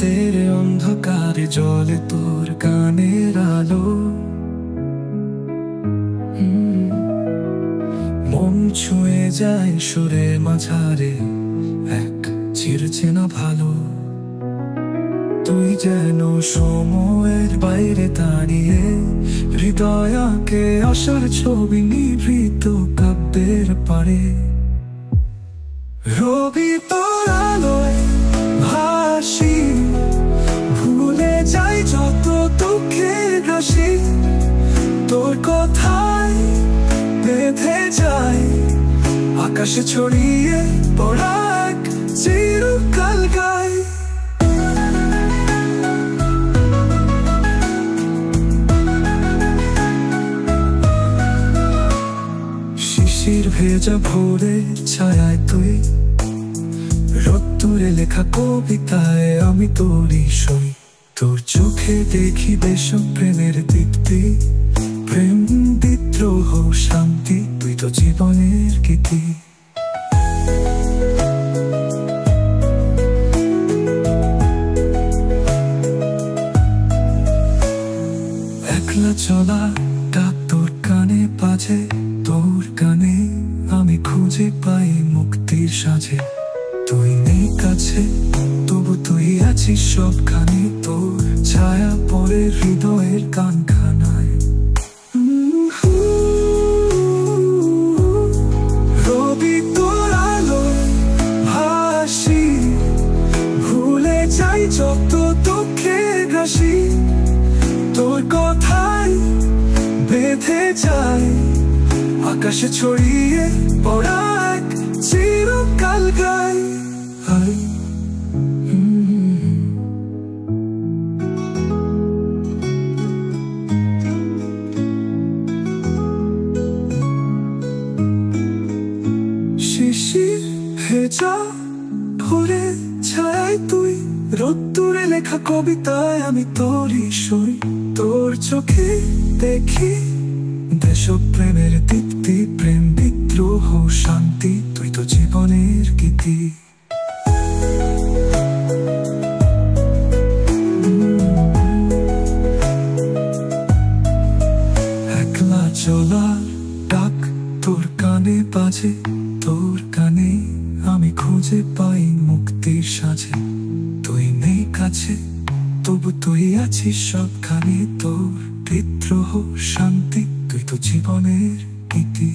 রাতের অন্ধকারে জ্বলে তোর গানের আলো। মন ছুঁয়ে যায় সুরের মাঝারে এক চিরচেনা ভালো। তুই যেন সময়ের বাইরে দাঁড়িয়ে হৃদয় আঁকে আশার ছবি নিভৃত কাব্যের পারে। রবি তোর আলোয় ভাসি, ভুলে যাই যত দুঃখের হাসি। তোর কথায় বেঁধে যায় আকাশে ছড়িয়ে পড়া এক চিরকাল গায়। শিশির ভেজা ভোরে ছায়ায় তুই, রোদ্দুরে লেখা কবিতায় আমি তোরই সই। তোর চোখে দেখি দেশপ্রেমের দীপ্তি, প্রেম বিদ্রোহ শান্তি, তুই তো জীবনের গীতি। একলা চলা ডাক তোর কানে বাজে, তোর গানে আমি খুঁজে পাই মুক্তির সাজে। তুই নেই কাছে তবু তুই আছিস সবখানে, তোর ছায়া পড়ে হৃদয়ের কানখানায়। রবি তোর আলোয় ভাসি, ভুলে যাই যত দুঃখের হাসি। তোর কথায় বেঁধে যায় আকাশে ছড়িয়ে পড়া এক চিরকাল গায়। শিশির ভেজা ভোরে ছায়ায় তুই, রোদ্দুরে লেখা কবিতায় আমি তোরই সই। তোর চোখে দেখি দেশপ্রেমের দীপ্তি, প্রেম বিদ্রোহ শান্তি, তুই তো জীবনের গীতি। একলা চলার ডাক তোর কানে বাজে, তোর গানে আমি খুঁজে পাই মুক্তির সাজে। তুই নেই কাছে তবু তুই আছিস সবখানে, তোর বিদ্রোহ শান্তি, তুই তো জীবনের গীতি।